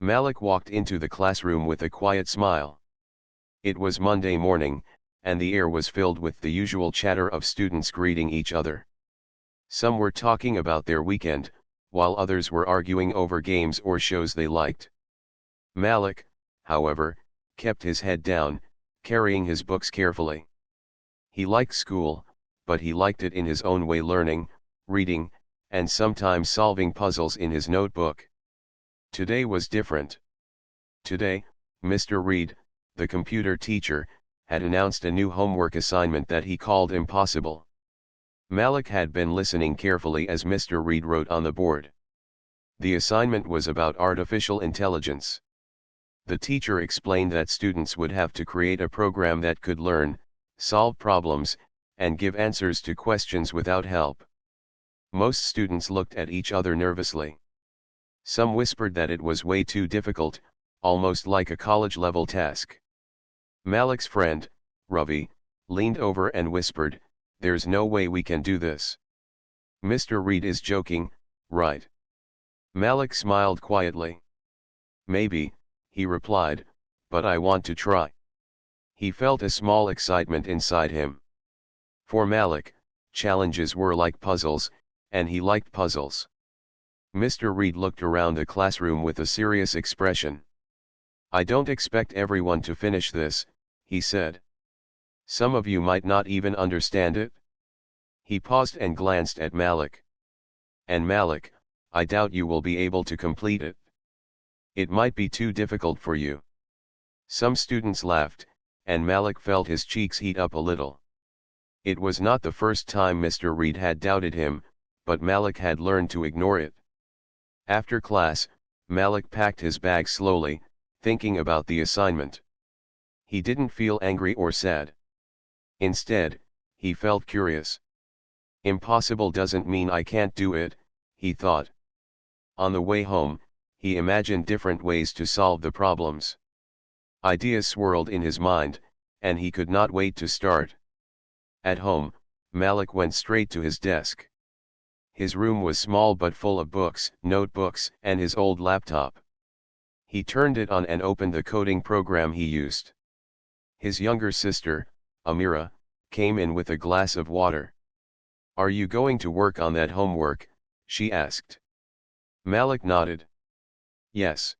Malik walked into the classroom with a quiet smile. It was Monday morning, and the air was filled with the usual chatter of students greeting each other. Some were talking about their weekend, while others were arguing over games or shows they liked. Malik, however, kept his head down, carrying his books carefully. He liked school, but he liked it in his own way, learning, reading, and sometimes solving puzzles in his notebook. Today was different. Today, Mr. Reed, the computer teacher, had announced a new homework assignment that he called impossible. Malik had been listening carefully as Mr. Reed wrote on the board. The assignment was about artificial intelligence. The teacher explained that students would have to create a program that could learn, solve problems, and give answers to questions without help. Most students looked at each other nervously. Some whispered that it was way too difficult, almost like a college-level task. Malik's friend, Ravi, leaned over and whispered, "There's no way we can do this. Mr. Reed is joking, right?" Malik smiled quietly. "Maybe," he replied, "but I want to try." He felt a small excitement inside him. For Malik, challenges were like puzzles, and he liked puzzles. Mr. Reed looked around the classroom with a serious expression. "I don't expect everyone to finish this," he said. "Some of you might not even understand it." He paused and glanced at Malik. "And Malik, I doubt you will be able to complete it. It might be too difficult for you." Some students laughed, and Malik felt his cheeks heat up a little. It was not the first time Mr. Reed had doubted him, but Malik had learned to ignore it. After class, Malik packed his bag slowly, thinking about the assignment. He didn't feel angry or sad. Instead, he felt curious. "Impossible doesn't mean I can't do it," he thought. On the way home, he imagined different ways to solve the problems. Ideas swirled in his mind, and he could not wait to start. At home, Malik went straight to his desk. His room was small but full of books, notebooks, and his old laptop. He turned it on and opened the coding program he used. His younger sister, Amira, came in with a glass of water. "Are you going to work on that homework?" she asked. Malik nodded. "Yes.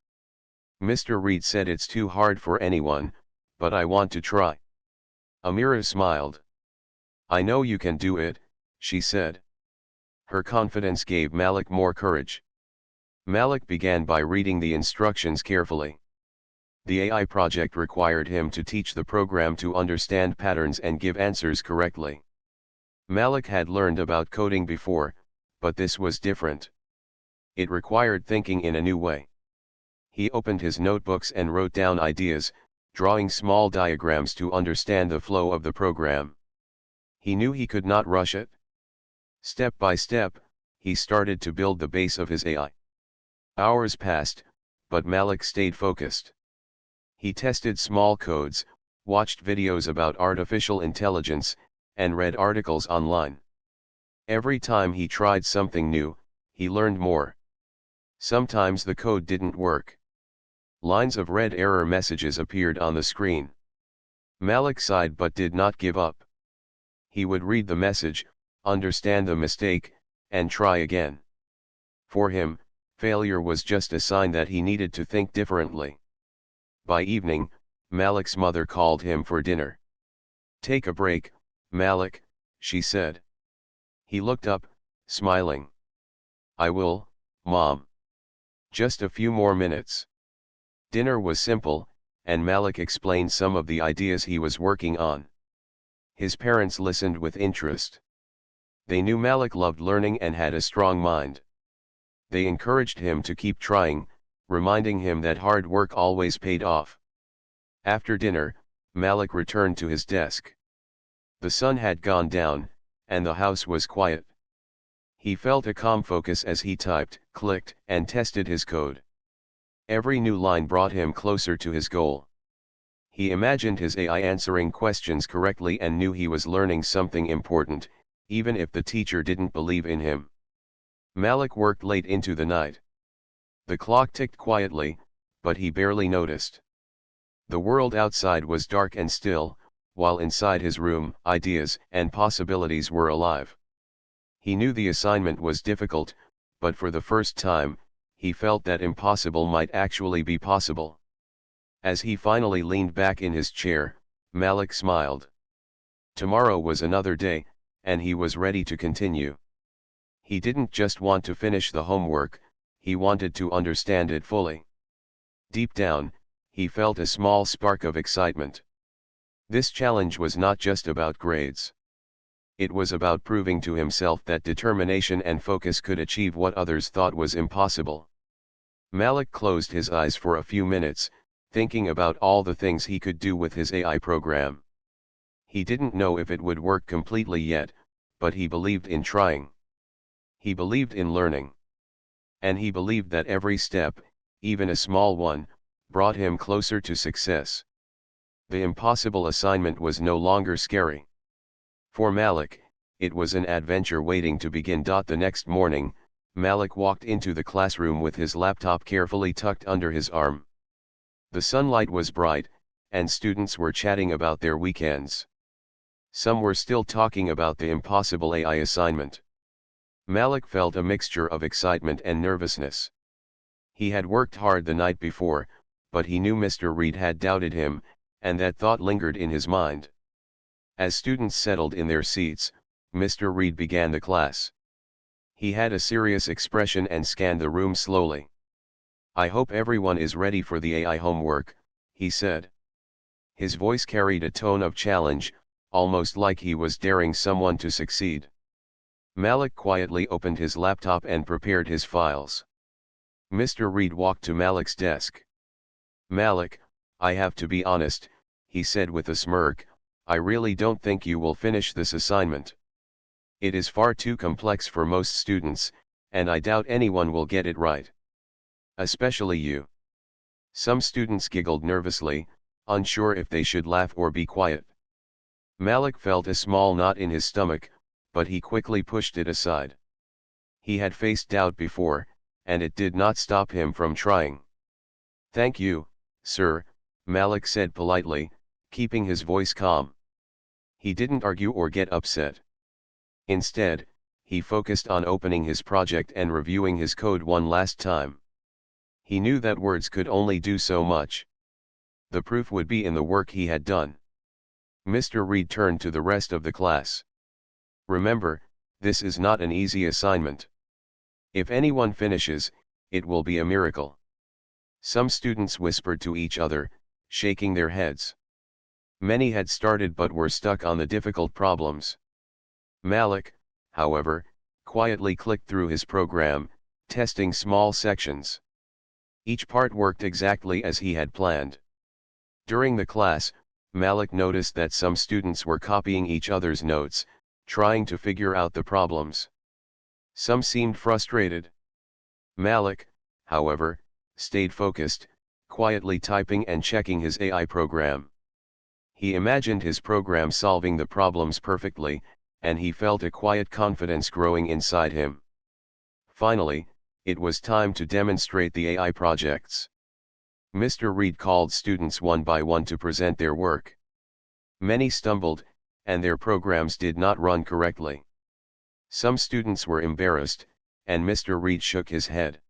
Mr. Reed said it's too hard for anyone, but I want to try." Amira smiled. "I know you can do it," she said. Her confidence gave Malik more courage. Malik began by reading the instructions carefully. The AI project required him to teach the program to understand patterns and give answers correctly. Malik had learned about coding before, but this was different. It required thinking in a new way. He opened his notebooks and wrote down ideas, drawing small diagrams to understand the flow of the program. He knew he could not rush it. Step by step, he started to build the base of his AI. Hours passed, but Malik stayed focused. He tested small codes, watched videos about artificial intelligence, and read articles online. Every time he tried something new, he learned more. Sometimes the code didn't work. Lines of red error messages appeared on the screen. Malik sighed but did not give up. He would read the message, understand the mistake, and try again. For him, failure was just a sign that he needed to think differently. By evening, Malik's mother called him for dinner. "Take a break, Malik," she said. He looked up, smiling. "I will, Mom. Just a few more minutes." Dinner was simple, and Malik explained some of the ideas he was working on. His parents listened with interest. They knew Malik loved learning and had a strong mind. They encouraged him to keep trying, reminding him that hard work always paid off. After dinner, Malik returned to his desk. The sun had gone down, and the house was quiet. He felt a calm focus as he typed, clicked, and tested his code. Every new line brought him closer to his goal. He imagined his AI answering questions correctly and knew he was learning something important, even if the teacher didn't believe in him. Malik worked late into the night. The clock ticked quietly, but he barely noticed. The world outside was dark and still, while inside his room, ideas and possibilities were alive. He knew the assignment was difficult, but for the first time, he felt that impossible might actually be possible. As he finally leaned back in his chair, Malik smiled. Tomorrow was another day, and he was ready to continue. He didn't just want to finish the homework, he wanted to understand it fully. Deep down, he felt a small spark of excitement. This challenge was not just about grades. It was about proving to himself that determination and focus could achieve what others thought was impossible. Malik closed his eyes for a few minutes, thinking about all the things he could do with his AI program. He didn't know if it would work completely yet, but he believed in trying. He believed in learning. And he believed that every step, even a small one, brought him closer to success. The impossible assignment was no longer scary. For Malik, it was an adventure waiting to begin. The next morning, Malik walked into the classroom with his laptop carefully tucked under his arm. The sunlight was bright, and students were chatting about their weekends. Some were still talking about the impossible AI assignment. Malik felt a mixture of excitement and nervousness. He had worked hard the night before, but he knew Mr. Reed had doubted him, and that thought lingered in his mind. As students settled in their seats, Mr. Reed began the class. He had a serious expression and scanned the room slowly. "I hope everyone is ready for the AI homework," he said. His voice carried a tone of challenge, almost like he was daring someone to succeed. Malik quietly opened his laptop and prepared his files. Mr. Reed walked to Malik's desk. "Malik, I have to be honest," he said with a smirk, "I really don't think you will finish this assignment. It is far too complex for most students, and I doubt anyone will get it right. Especially you." Some students giggled nervously, unsure if they should laugh or be quiet. Malik felt a small knot in his stomach, but he quickly pushed it aside. He had faced doubt before, and it did not stop him from trying. "Thank you, sir," Malik said politely, keeping his voice calm. He didn't argue or get upset. Instead, he focused on opening his project and reviewing his code one last time. He knew that words could only do so much. The proof would be in the work he had done. Mr. Reed turned to the rest of the class. "Remember, this is not an easy assignment. If anyone finishes, it will be a miracle." Some students whispered to each other, shaking their heads. Many had started but were stuck on the difficult problems. Malik, however, quietly clicked through his program, testing small sections. Each part worked exactly as he had planned. During the class, Malik noticed that some students were copying each other's notes, trying to figure out the problems. Some seemed frustrated. Malik, however, stayed focused, quietly typing and checking his AI program. He imagined his program solving the problems perfectly, and he felt a quiet confidence growing inside him. Finally, it was time to demonstrate the AI projects. Mr. Reed called students one by one to present their work. Many stumbled, and their programs did not run correctly. Some students were embarrassed, and Mr. Reed shook his head.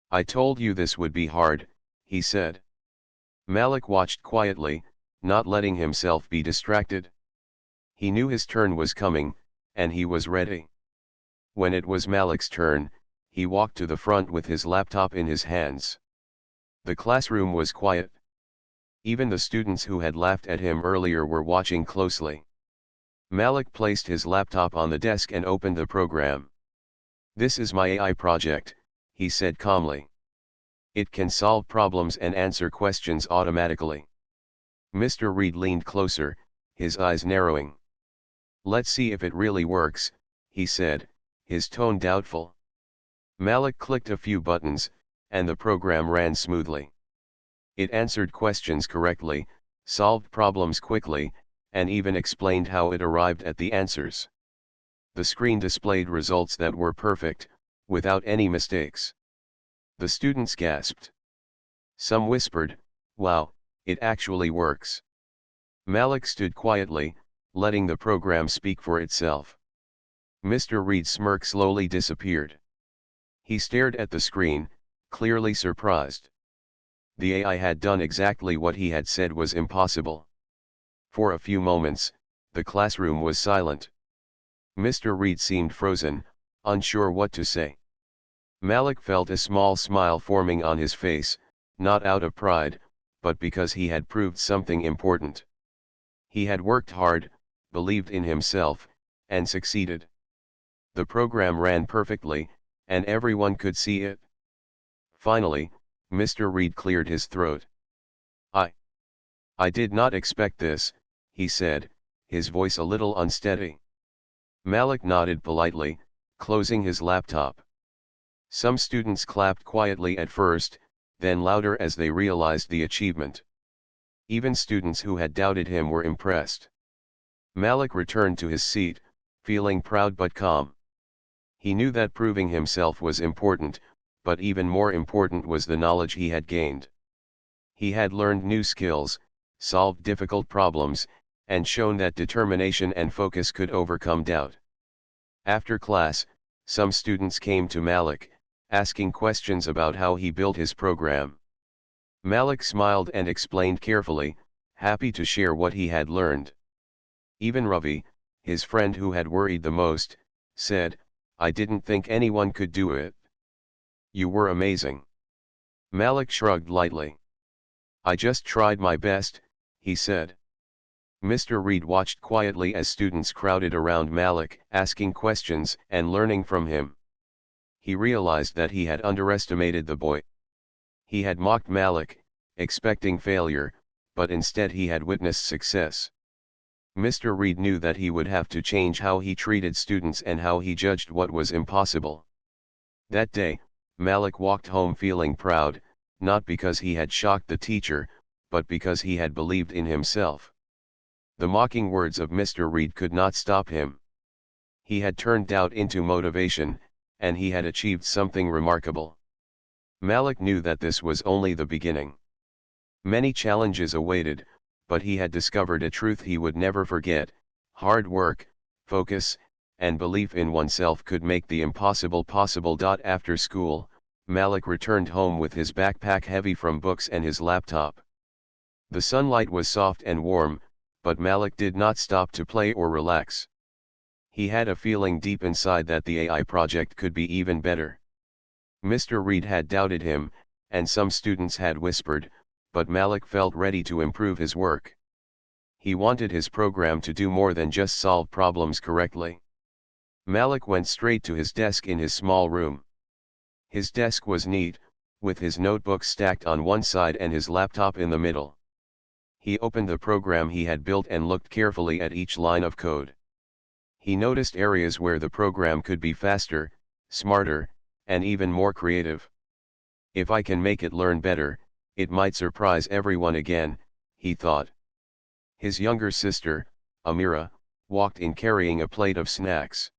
"I told you this would be hard," he said. Malik watched quietly, not letting himself be distracted. He knew his turn was coming, and he was ready. When it was Malik's turn, he walked to the front with his laptop in his hands. The classroom was quiet. Even the students who had laughed at him earlier were watching closely. Malik placed his laptop on the desk and opened the program. "This is my AI project," he said calmly. "It can solve problems and answer questions automatically." Mr. Reed leaned closer, his eyes narrowing. "Let's see if it really works," he said, his tone doubtful. Malik clicked a few buttons, and the program ran smoothly. It answered questions correctly, solved problems quickly, and even explained how it arrived at the answers. The screen displayed results that were perfect, without any mistakes. The students gasped. Some whispered, "Wow, it actually works." Malik stood quietly, letting the program speak for itself. Mr. Reed's smirk slowly disappeared. He stared at the screen, clearly surprised. The AI had done exactly what he had said was impossible. For a few moments, the classroom was silent. Mr. Reed seemed frozen, unsure what to say. Malik felt a small smile forming on his face, not out of pride, but because he had proved something important. He had worked hard, believed in himself, and succeeded. The program ran perfectly, and everyone could see it. Finally, Mr. Reed cleared his throat. I I did not expect this," he said, his voice a little unsteady. Malik nodded politely, closing his laptop. Some students clapped quietly at first, then louder as they realized the achievement. Even students who had doubted him were impressed. Malik returned to his seat, feeling proud but calm. He knew that proving himself was important, but even more important was the knowledge he had gained. He had learned new skills, solved difficult problems, and shown that determination and focus could overcome doubt. After class, some students came to Malik, asking questions about how he built his program. Malik smiled and explained carefully, happy to share what he had learned. Even Ravi, his friend who had worried the most, said, "I didn't think anyone could do it." "You were amazing." Malik shrugged lightly. "I just tried my best," he said. Mr. Reed watched quietly as students crowded around Malik, asking questions and learning from him. He realized that he had underestimated the boy. He had mocked Malik, expecting failure, but instead he had witnessed success. Mr. Reed knew that he would have to change how he treated students and how he judged what was impossible. That day, Malik walked home feeling proud, not because he had shocked the teacher, but because he had believed in himself. The mocking words of Mr. Reed could not stop him. He had turned doubt into motivation, and he had achieved something remarkable. Malik knew that this was only the beginning. Many challenges awaited, but he had discovered a truth he would never forget: hard work, focus, and belief in oneself could make the impossible possible. After school, Malik returned home with his backpack heavy from books and his laptop. The sunlight was soft and warm, but Malik did not stop to play or relax. He had a feeling deep inside that the AI project could be even better. Mr. Reed had doubted him, and some students had whispered, but Malik felt ready to improve his work. He wanted his program to do more than just solve problems correctly. Malik went straight to his desk in his small room. His desk was neat, with his notebooks stacked on one side and his laptop in the middle. He opened the program he had built and looked carefully at each line of code. He noticed areas where the program could be faster, smarter, and even more creative. If I can make it learn better, it might surprise everyone again, he thought. His younger sister, Amira, walked in carrying a plate of snacks.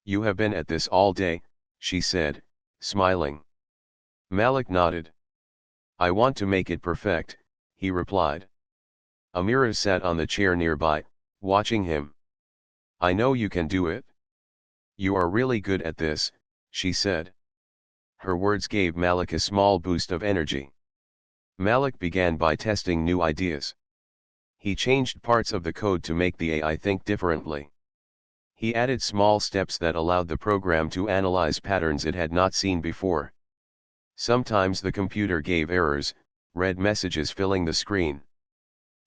"You have been at this all day," she said, smiling. Malik nodded. "I want to make it perfect," he replied. Amira sat on the chair nearby, watching him. "I know you can do it. You are really good at this," she said. Her words gave Malik a small boost of energy. Malik began by testing new ideas. He changed parts of the code to make the AI think differently. He added small steps that allowed the program to analyze patterns it had not seen before. Sometimes the computer gave errors, red messages filling the screen.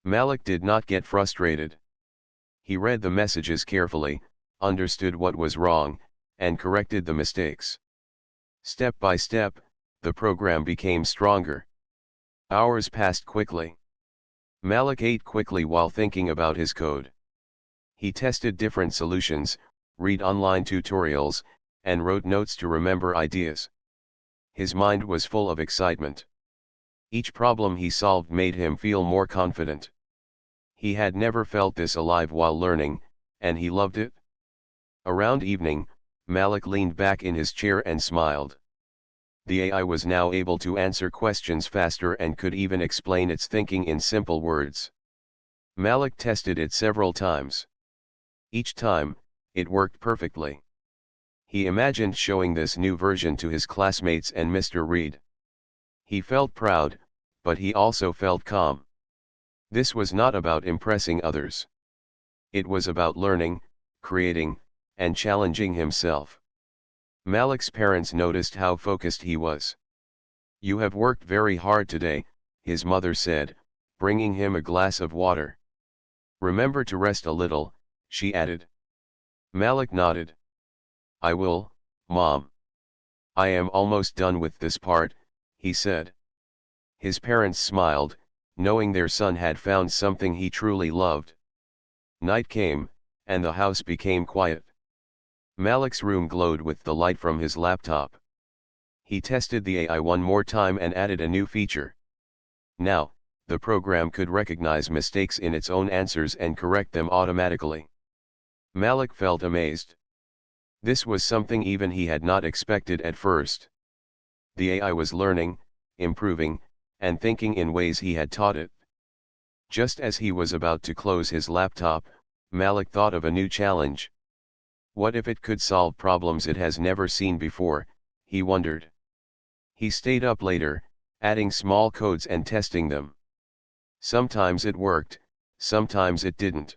Malik did not get frustrated. He read the messages carefully, understood what was wrong, and corrected the mistakes. Step by step, the program became stronger. Hours passed quickly. Malik ate quickly while thinking about his code. He tested different solutions, read online tutorials, and wrote notes to remember ideas. His mind was full of excitement. Each problem he solved made him feel more confident. He had never felt this alive while learning, and he loved it. Around evening, Malik leaned back in his chair and smiled. The AI was now able to answer questions faster and could even explain its thinking in simple words. Malik tested it several times. Each time, it worked perfectly. He imagined showing this new version to his classmates and Mr. Reed. He felt proud, but he also felt calm. This was not about impressing others. It was about learning, creating, and challenging himself. Malik's parents noticed how focused he was. "You have worked very hard today," his mother said, bringing him a glass of water. "Remember to rest a little," she added. Malik nodded. "I will, Mom. I am almost done with this part," he said. His parents smiled, knowing their son had found something he truly loved. Night came, and the house became quiet. Malik's room glowed with the light from his laptop. He tested the AI one more time and added a new feature. Now, the program could recognize mistakes in its own answers and correct them automatically. Malik felt amazed. This was something even he had not expected at first. The AI was learning, improving, and thinking in ways he had taught it. Just as he was about to close his laptop, Malik thought of a new challenge. What if it could solve problems it has never seen before, he wondered. He stayed up later, adding small codes and testing them. Sometimes it worked, sometimes it didn't.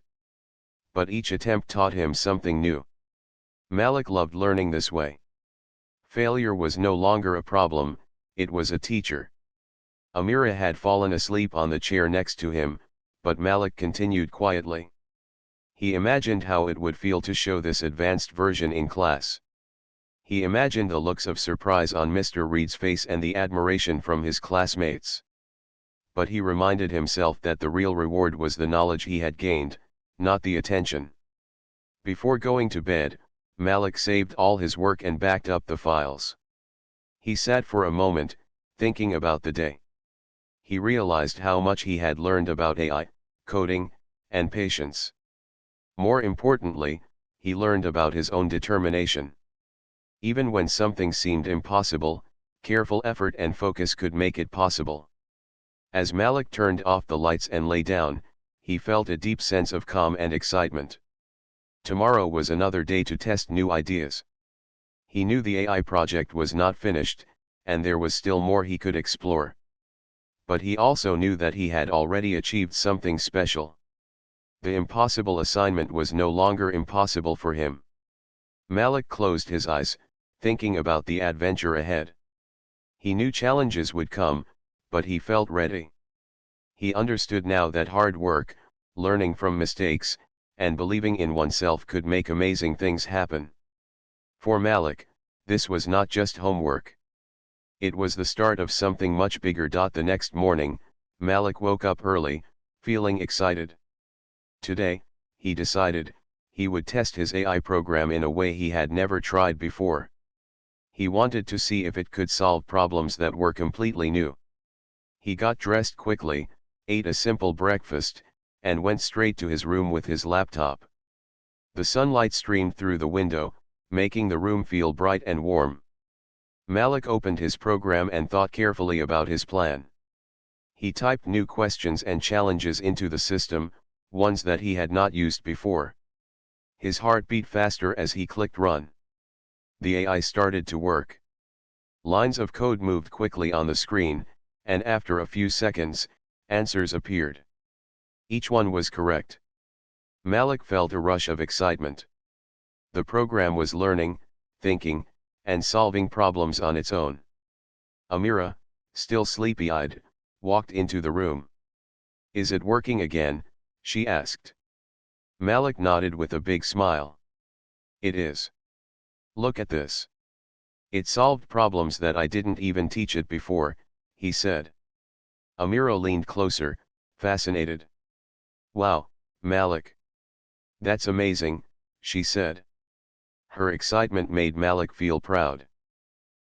But each attempt taught him something new. Malik loved learning this way. Failure was no longer a problem, it was a teacher. Amira had fallen asleep on the chair next to him, but Malik continued quietly. He imagined how it would feel to show this advanced version in class. He imagined the looks of surprise on Mr. Reed's face and the admiration from his classmates. But he reminded himself that the real reward was the knowledge he had gained, not the attention. Before going to bed, Malik saved all his work and backed up the files. He sat for a moment, thinking about the day. He realized how much he had learned about AI, coding, and patience. More importantly, he learned about his own determination. Even when something seemed impossible, careful effort and focus could make it possible. As Malik turned off the lights and lay down, he felt a deep sense of calm and excitement. Tomorrow was another day to test new ideas. He knew the AI project was not finished, and there was still more he could explore. But he also knew that he had already achieved something special. The impossible assignment was no longer impossible for him. Malik closed his eyes, thinking about the adventure ahead. He knew challenges would come, but he felt ready. He understood now that hard work, learning from mistakes, and believing in oneself could make amazing things happen. For Malik, this was not just homework. It was the start of something much bigger. The next morning, Malik woke up early, feeling excited. Today, he decided, he would test his AI program in a way he had never tried before. He wanted to see if it could solve problems that were completely new. He got dressed quickly, ate a simple breakfast, and went straight to his room with his laptop. The sunlight streamed through the window, making the room feel bright and warm. Malik opened his program and thought carefully about his plan. He typed new questions and challenges into the system, ones that he had not used before. His heart beat faster as he clicked run. The AI started to work. Lines of code moved quickly on the screen, and after a few seconds, answers appeared. Each one was correct. Malik felt a rush of excitement. The program was learning, thinking, and solving problems on its own. Amira, still sleepy-eyed, walked into the room. "Is it working again?" she asked. Malik nodded with a big smile. "It is. Look at this. It solved problems that I didn't even teach it before," he said. Amira leaned closer, fascinated. "Wow, Malik. That's amazing," she said. Her excitement made Malik feel proud.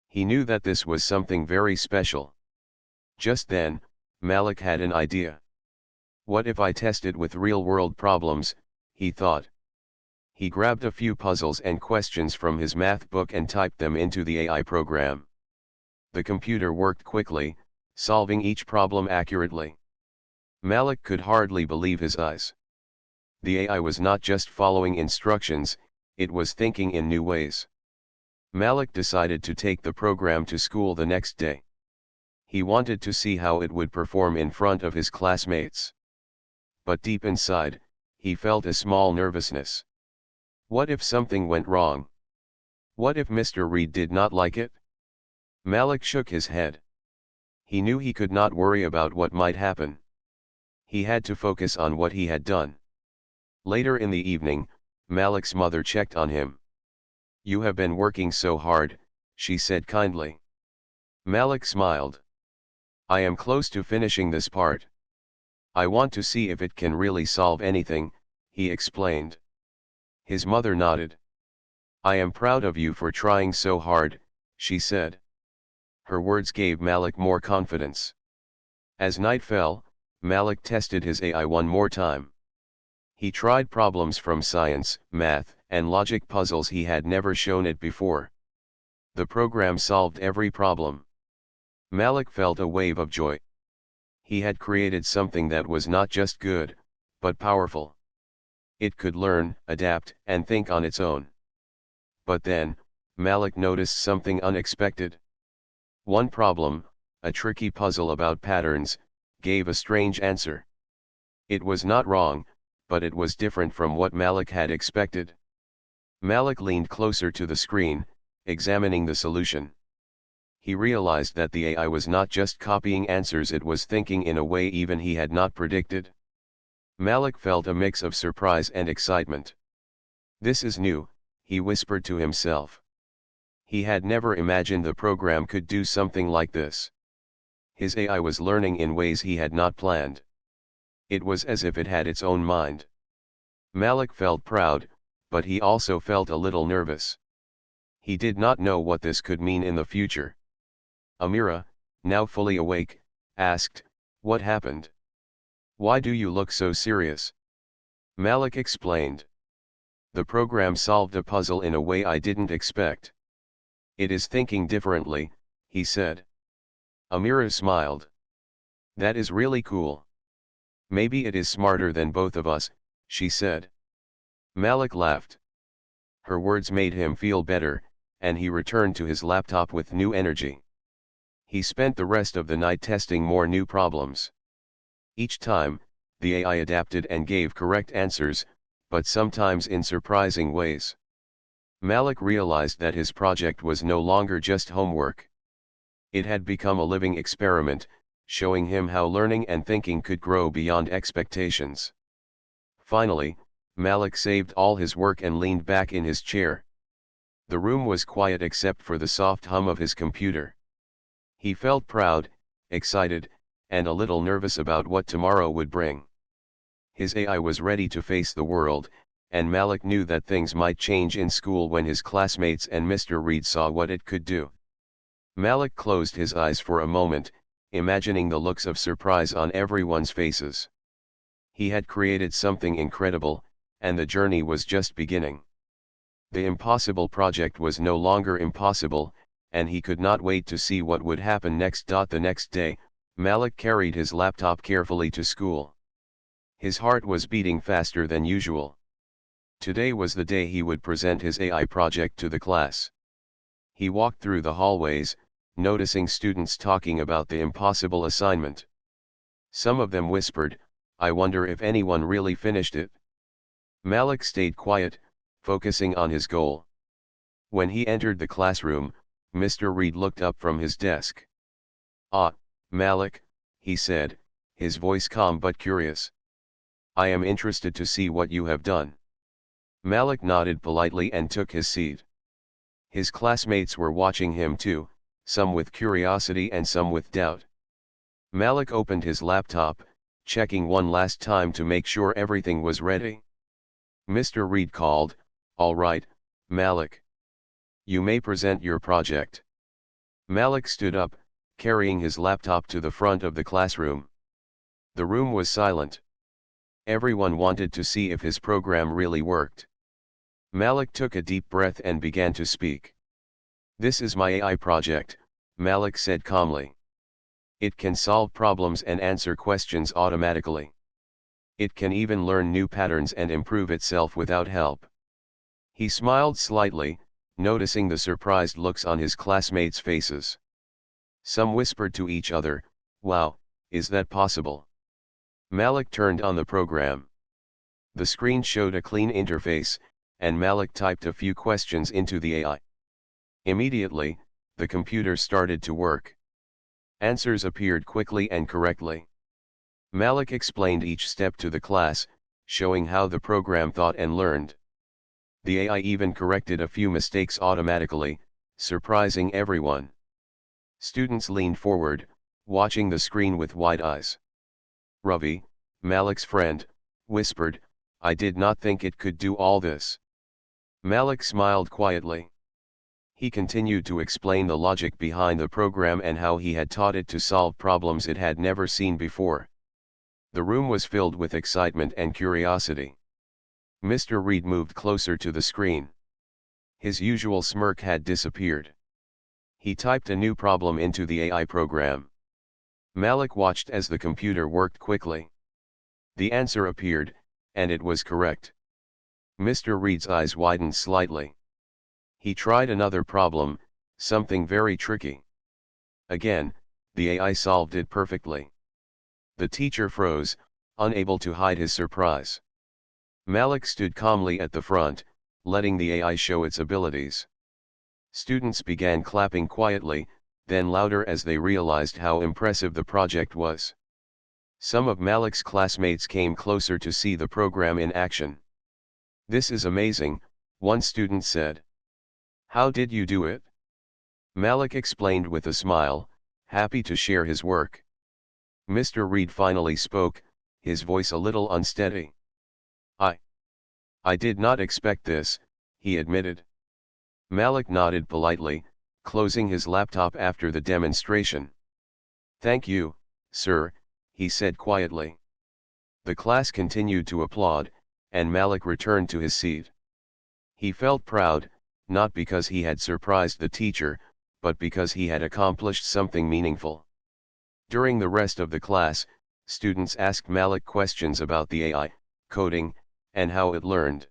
He knew that this was something very special. Just then, Malik had an idea. What if I tested with real-world problems, he thought. He grabbed a few puzzles and questions from his math book and typed them into the AI program. The computer worked quickly, solving each problem accurately. Malik could hardly believe his eyes. The AI was not just following instructions, it was thinking in new ways. Malik decided to take the program to school the next day. He wanted to see how it would perform in front of his classmates. But deep inside, he felt a small nervousness. What if something went wrong? What if Mr. Reed did not like it? Malik shook his head. He knew he could not worry about what might happen. He had to focus on what he had done. Later in the evening, Malik's mother checked on him. "You have been working so hard," she said kindly. Malik smiled. "I am close to finishing this part. I want to see if it can really solve anything," he explained. His mother nodded. "I am proud of you for trying so hard," she said. Her words gave Malik more confidence. As night fell, Malik tested his AI one more time. He tried problems from science, math, and logic puzzles he had never shown it before. The program solved every problem. Malik felt a wave of joy. He had created something that was not just good, but powerful. It could learn, adapt, and think on its own. But then, Malik noticed something unexpected. One problem, a tricky puzzle about patterns, gave a strange answer. It was not wrong, but it was different from what Malik had expected. Malik leaned closer to the screen, examining the solution. He realized that the AI was not just copying answers, it was thinking in a way even he had not predicted. Malik felt a mix of surprise and excitement. "This is new," he whispered to himself. He had never imagined the program could do something like this. His AI was learning in ways he had not planned. It was as if it had its own mind. Malik felt proud, but he also felt a little nervous. He did not know what this could mean in the future. Amira, now fully awake, asked, "What happened? Why do you look so serious?" Malik explained. "The program solved a puzzle in a way I didn't expect. It is thinking differently," he said. Amira smiled. "That is really cool. Maybe it is smarter than both of us," she said. Malik laughed. Her words made him feel better, and he returned to his laptop with new energy. He spent the rest of the night testing more new problems. Each time, the AI adapted and gave correct answers, but sometimes in surprising ways. Malik realized that his project was no longer just homework. It had become a living experiment, showing him how learning and thinking could grow beyond expectations. Finally, Malik saved all his work and leaned back in his chair. The room was quiet except for the soft hum of his computer. He felt proud, excited, and a little nervous about what tomorrow would bring. His AI was ready to face the world, and Malik knew that things might change in school when his classmates and Mr. Reed saw what it could do. Malik closed his eyes for a moment, imagining the looks of surprise on everyone's faces. He had created something incredible, and the journey was just beginning. The impossible project was no longer impossible, and he could not wait to see what would happen next. The next day, Malik carried his laptop carefully to school. His heart was beating faster than usual. Today was the day he would present his AI project to the class. He walked through the hallways, noticing students talking about the impossible assignment. Some of them whispered, "I wonder if anyone really finished it." Malik stayed quiet, focusing on his goal. When he entered the classroom, Mr. Reed looked up from his desk. "Ah, Malik," he said, his voice calm but curious. "I am interested to see what you have done." Malik nodded politely and took his seat. His classmates were watching him too, some with curiosity and some with doubt. Malik opened his laptop, checking one last time to make sure everything was ready. Mr. Reed called, "All right, Malik. You may present your project." Malik stood up, carrying his laptop to the front of the classroom. The room was silent. Everyone wanted to see if his program really worked. Malik took a deep breath and began to speak. "This is my AI project, Malik said calmly. It can solve problems and answer questions automatically. It can even learn new patterns and improve itself without help. He smiled slightly, noticing the surprised looks on his classmates' faces. Some whispered to each other, "Wow, is that possible?" Malik turned on the program. The screen showed a clean interface, and Malik typed a few questions into the AI. Immediately, the computer started to work. Answers appeared quickly and correctly. Malik explained each step to the class, showing how the program thought and learned. The AI even corrected a few mistakes automatically, surprising everyone. Students leaned forward, watching the screen with wide eyes. Ravi, Malik's friend, whispered, "I did not think it could do all this." Malik smiled quietly. He continued to explain the logic behind the program and how he had taught it to solve problems it had never seen before. The room was filled with excitement and curiosity. Mr. Reed moved closer to the screen. His usual smirk had disappeared. He typed a new problem into the AI program. Malik watched as the computer worked quickly. The answer appeared, and it was correct. Mr. Reed's eyes widened slightly. He tried another problem, something very tricky. Again, the AI solved it perfectly. The teacher froze, unable to hide his surprise. Malik stood calmly at the front, letting the AI show its abilities. Students began clapping quietly, then louder as they realized how impressive the project was. Some of Malik's classmates came closer to see the program in action. "This is amazing," one student said. "How did you do it?" Malik explained with a smile, happy to share his work. Mr. Reed finally spoke, his voice a little unsteady. I did not expect this," he admitted. Malik nodded politely, closing his laptop after the demonstration. "Thank you, sir," he said quietly. The class continued to applaud, and Malik returned to his seat. He felt proud, not because he had surprised the teacher, but because he had accomplished something meaningful. During the rest of the class, students asked Malik questions about the AI, coding, and how it learned.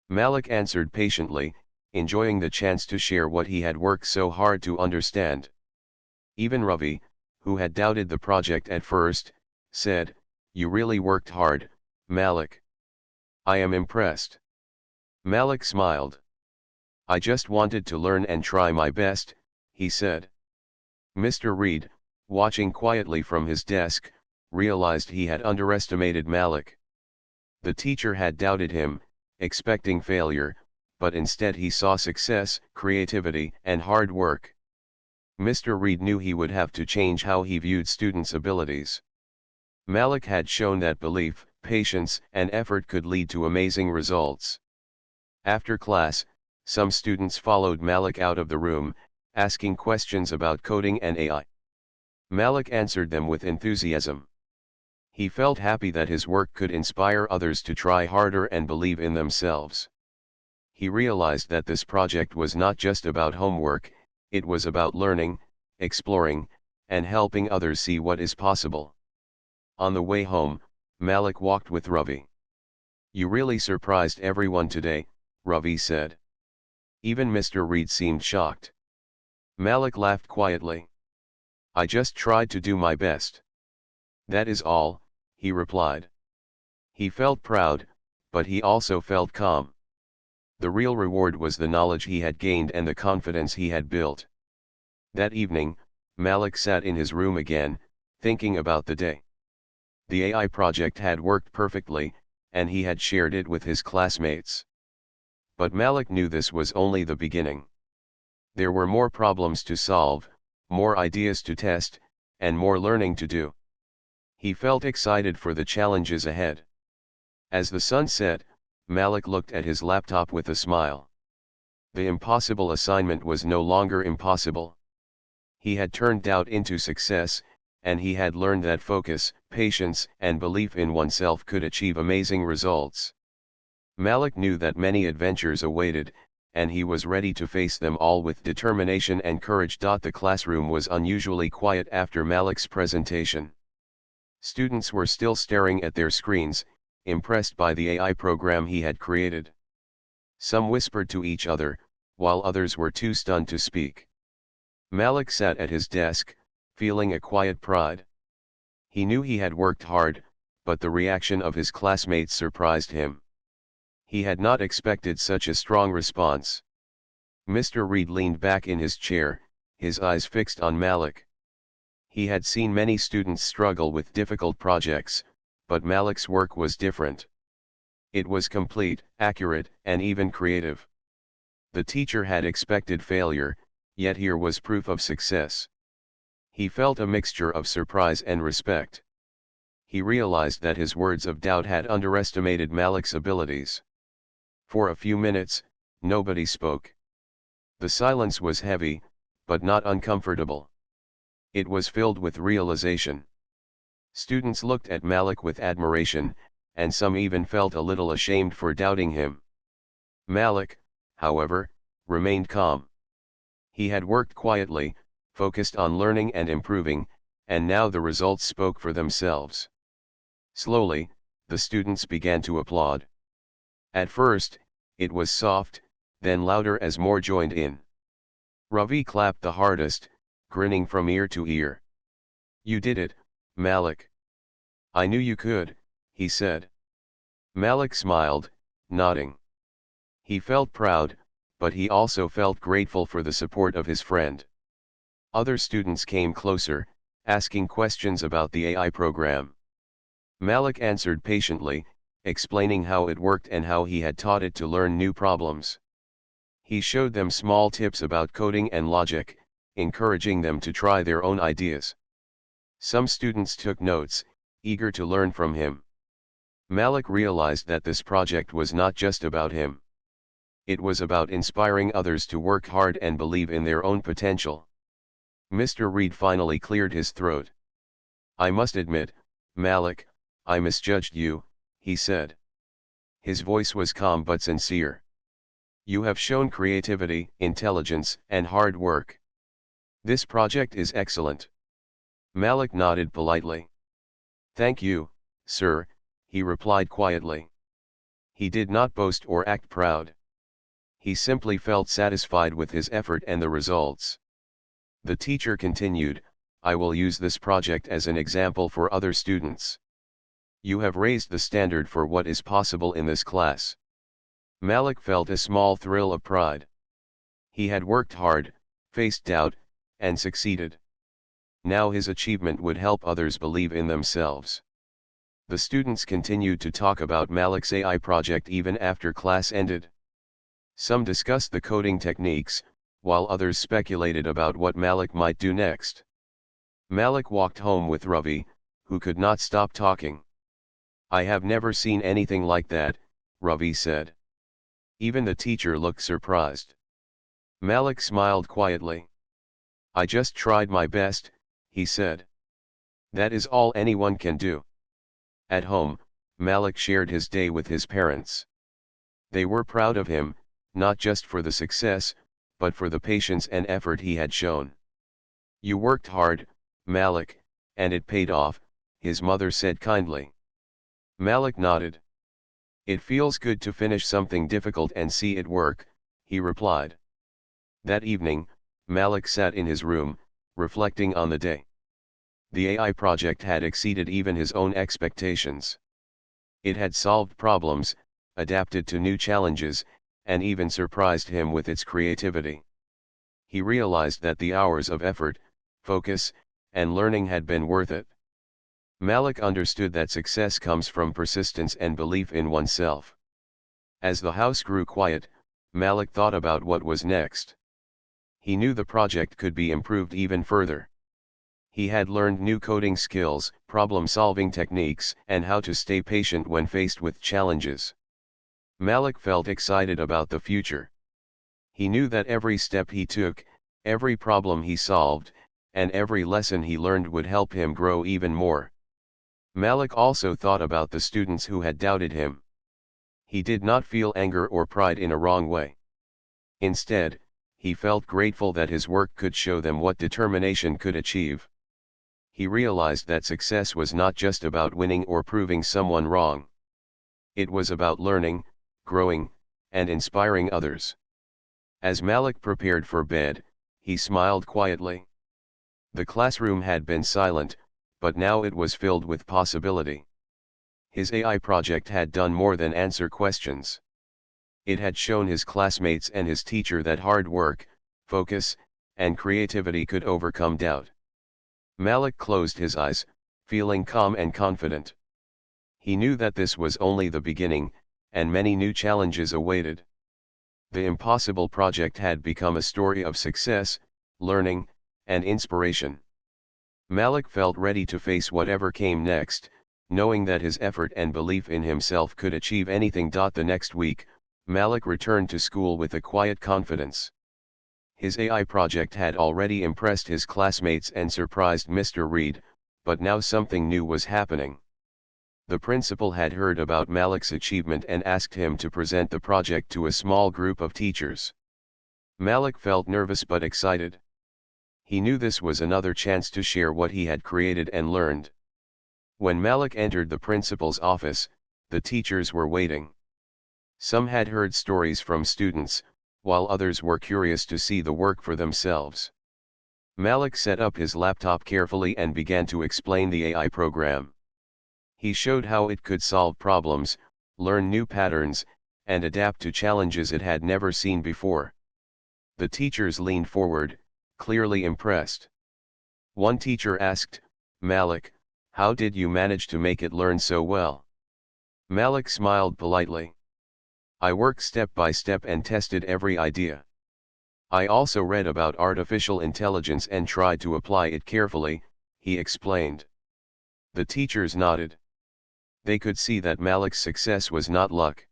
Malik answered patiently, enjoying the chance to share what he had worked so hard to understand. Even Ravi, who had doubted the project at first, said, "You really worked hard, Malik. I am impressed." Malik smiled. "I just wanted to learn and try my best," he said. Mr. Reed, watching quietly from his desk, realized he had underestimated Malik. The teacher had doubted him, expecting failure, but instead he saw success, creativity, and hard work. Mr. Reed knew he would have to change how he viewed students' abilities. Malik had shown that belief, patience, and effort could lead to amazing results. After class, some students followed Malik out of the room, asking questions about coding and AI. Malik answered them with enthusiasm. He felt happy that his work could inspire others to try harder and believe in themselves. He realized that this project was not just about homework, it was about learning, exploring, and helping others see what is possible. On the way home, Malik walked with Ravi. "You really surprised everyone today," Ravi said. Even Mr. Reed seemed shocked. Malik laughed quietly. "I just tried to do my best. That is all," he replied. He felt proud, but he also felt calm. The real reward was the knowledge he had gained and the confidence he had built. That evening, Malik sat in his room again, thinking about the day. The AI project had worked perfectly, and he had shared it with his classmates. But Malik knew this was only the beginning. There were more problems to solve, more ideas to test, and more learning to do. He felt excited for the challenges ahead. As the sun set, Malik looked at his laptop with a smile. The impossible assignment was no longer impossible. He had turned doubt into success, and he had learned that focus, patience, and belief in oneself could achieve amazing results. Malik knew that many adventures awaited, and he was ready to face them all with determination and courage. The classroom was unusually quiet after Malik's presentation. Students were still staring at their screens, impressed by the AI program he had created. Some whispered to each other, while others were too stunned to speak. Malik sat at his desk, feeling a quiet pride. He knew he had worked hard, but the reaction of his classmates surprised him. He had not expected such a strong response. Mr. Reed leaned back in his chair, his eyes fixed on Malik. He had seen many students struggle with difficult projects, but Malik's work was different. It was complete, accurate, and even creative. The teacher had expected failure, yet here was proof of success. He felt a mixture of surprise and respect. He realized that his words of doubt had underestimated Malik's abilities. For a few minutes, nobody spoke. The silence was heavy, but not uncomfortable. It was filled with realization. Students looked at Malik with admiration, and some even felt a little ashamed for doubting him. Malik, however, remained calm. He had worked quietly, focused on learning and improving, and now the results spoke for themselves. Slowly, the students began to applaud. At first, it was soft, then louder as more joined in. Ravi clapped the hardest, grinning from ear to ear. "You did it, Malik. I knew you could," he said. Malik smiled, nodding. He felt proud, but he also felt grateful for the support of his friend. Other students came closer, asking questions about the AI program. Malik answered patiently, explaining how it worked and how he had taught it to learn new problems. He showed them small tips about coding and logic, encouraging them to try their own ideas. Some students took notes, eager to learn from him. Malik realized that this project was not just about him. It was about inspiring others to work hard and believe in their own potential. Mr. Reed finally cleared his throat. "I must admit, Malik, I misjudged you," he said. His voice was calm but sincere. "You have shown creativity, intelligence, and hard work. This project is excellent." Malik nodded politely. "Thank you, sir," he replied quietly. He did not boast or act proud. He simply felt satisfied with his effort and the results. The teacher continued, "I will use this project as an example for other students. You have raised the standard for what is possible in this class." Malik felt a small thrill of pride. He had worked hard, faced doubt, and succeeded. Now his achievement would help others believe in themselves. The students continued to talk about Malik's AI project even after class ended. Some discussed the coding techniques, while others speculated about what Malik might do next. Malik walked home with Ravi, who could not stop talking. "I have never seen anything like that," Ravi said. Even the teacher looked surprised. Malik smiled quietly. "I just tried my best," he said. "That is all anyone can do." At home, Malik shared his day with his parents. They were proud of him, not just for the success, but for the patience and effort he had shown. "You worked hard, Malik, and it paid off," his mother said kindly. Malik nodded. "It feels good to finish something difficult and see it work," he replied. That evening, Malik sat in his room, reflecting on the day. The AI project had exceeded even his own expectations. It had solved problems, adapted to new challenges, and even surprised him with its creativity. He realized that the hours of effort, focus, and learning had been worth it. Malik understood that success comes from persistence and belief in oneself. As the house grew quiet, Malik thought about what was next. He knew the project could be improved even further. He had learned new coding skills, problem-solving techniques, and how to stay patient when faced with challenges. Malik felt excited about the future. He knew that every step he took, every problem he solved, and every lesson he learned would help him grow even more. Malik also thought about the students who had doubted him. He did not feel anger or pride in a wrong way. Instead, he felt grateful that his work could show them what determination could achieve. He realized that success was not just about winning or proving someone wrong. It was about learning, growing, and inspiring others. As Malik prepared for bed, he smiled quietly. The classroom had been silent, but now it was filled with possibility. His AI project had done more than answer questions. It had shown his classmates and his teacher that hard work, focus, and creativity could overcome doubt. Malik closed his eyes, feeling calm and confident. He knew that this was only the beginning, and many new challenges awaited. The impossible project had become a story of success, learning, and inspiration. Malik felt ready to face whatever came next, knowing that his effort and belief in himself could achieve anything. The next week, Malik returned to school with a quiet confidence. His AI project had already impressed his classmates and surprised Mr. Reed, but now something new was happening. The principal had heard about Malik's achievement and asked him to present the project to a small group of teachers. Malik felt nervous but excited. He knew this was another chance to share what he had created and learned. When Malik entered the principal's office, the teachers were waiting. Some had heard stories from students, while others were curious to see the work for themselves. Malik set up his laptop carefully and began to explain the AI program. He showed how it could solve problems, learn new patterns, and adapt to challenges it had never seen before. The teachers leaned forward, clearly impressed. One teacher asked, "Malik, how did you manage to make it learn so well?" Malik smiled politely. "I worked step by step and tested every idea. I also read about artificial intelligence and tried to apply it carefully," he explained. The teachers nodded. They could see that Malik's success was not luck.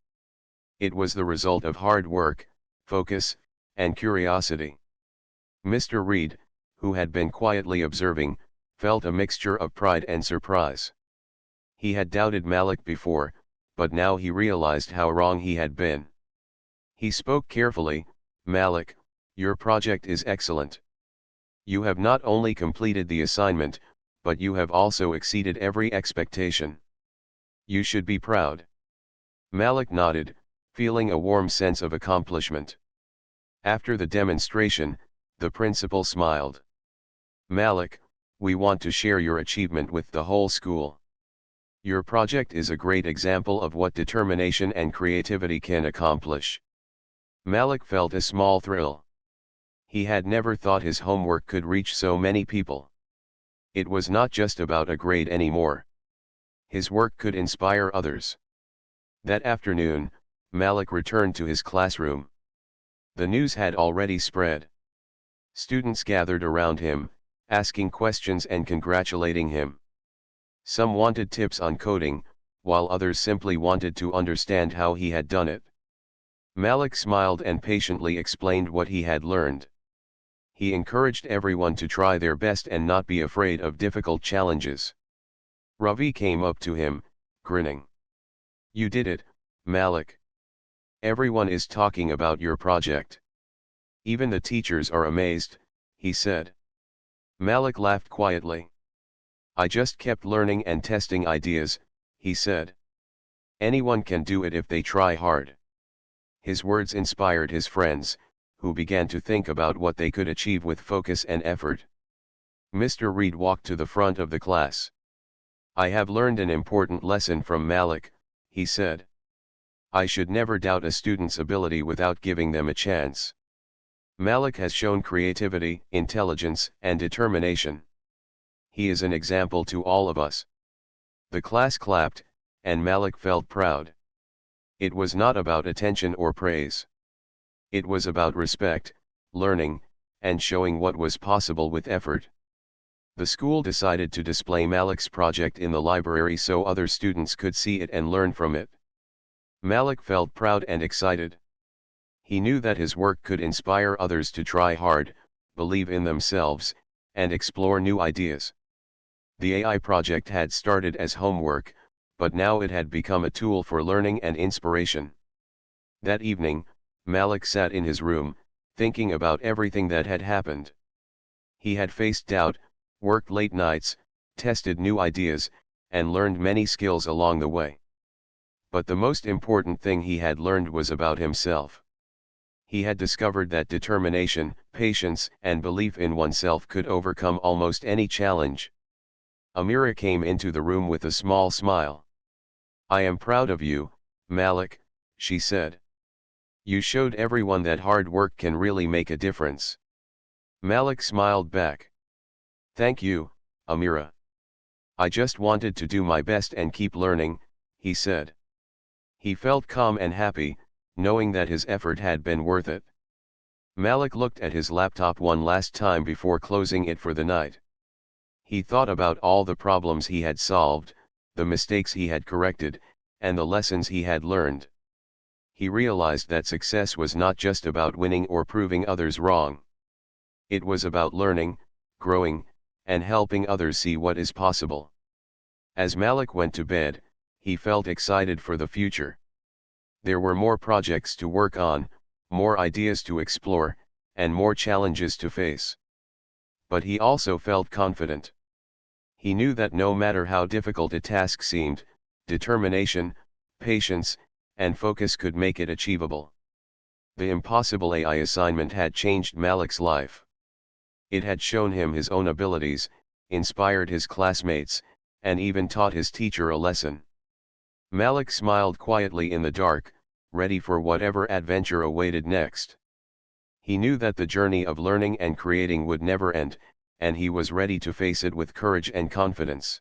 It was the result of hard work, focus, and curiosity. Mr. Reed, who had been quietly observing, felt a mixture of pride and surprise. He had doubted Malik before, but now he realized how wrong he had been. He spoke carefully, "Malik, your project is excellent. You have not only completed the assignment, but you have also exceeded every expectation. You should be proud." Malik nodded, feeling a warm sense of accomplishment. After the demonstration, the principal smiled. "Malik, we want to share your achievement with the whole school. Your project is a great example of what determination and creativity can accomplish." Malik felt a small thrill. He had never thought his homework could reach so many people. It was not just about a grade anymore. His work could inspire others. That afternoon, Malik returned to his classroom. The news had already spread. Students gathered around him, asking questions and congratulating him. Some wanted tips on coding, while others simply wanted to understand how he had done it. Malik smiled and patiently explained what he had learned. He encouraged everyone to try their best and not be afraid of difficult challenges. Ravi came up to him, grinning. "You did it, Malik. Everyone is talking about your project. Even the teachers are amazed," he said. Malik laughed quietly. "I just kept learning and testing ideas," he said. "Anyone can do it if they try hard." His words inspired his friends, who began to think about what they could achieve with focus and effort. Mr. Reed walked to the front of the class. "I have learned an important lesson from Malik," he said. "I should never doubt a student's ability without giving them a chance. Malik has shown creativity, intelligence, and determination. He is an example to all of us." The class clapped, and Malik felt proud. It was not about attention or praise. It was about respect, learning, and showing what was possible with effort. The school decided to display Malik's project in the library so other students could see it and learn from it. Malik felt proud and excited. He knew that his work could inspire others to try hard, believe in themselves, and explore new ideas. The AI project had started as homework, but now it had become a tool for learning and inspiration. That evening, Malik sat in his room, thinking about everything that had happened. He had faced doubt, worked late nights, tested new ideas, and learned many skills along the way. But the most important thing he had learned was about himself. He had discovered that determination, patience, and belief in oneself could overcome almost any challenge. Amira came into the room with a small smile. "I am proud of you, Malik," she said. "You showed everyone that hard work can really make a difference." Malik smiled back. "Thank you, Amira. I just wanted to do my best and keep learning," he said. He felt calm and happy, knowing that his effort had been worth it. Malik looked at his laptop one last time before closing it for the night. He thought about all the problems he had solved, the mistakes he had corrected, and the lessons he had learned. He realized that success was not just about winning or proving others wrong. It was about learning, growing, and helping others see what is possible. As Malik went to bed, he felt excited for the future. There were more projects to work on, more ideas to explore, and more challenges to face. But he also felt confident. He knew that no matter how difficult a task seemed, determination, patience, and focus could make it achievable. The impossible AI assignment had changed Malik's life. It had shown him his own abilities, inspired his classmates, and even taught his teacher a lesson. Malik smiled quietly in the dark, ready for whatever adventure awaited next. He knew that the journey of learning and creating would never end, and he was ready to face it with courage and confidence.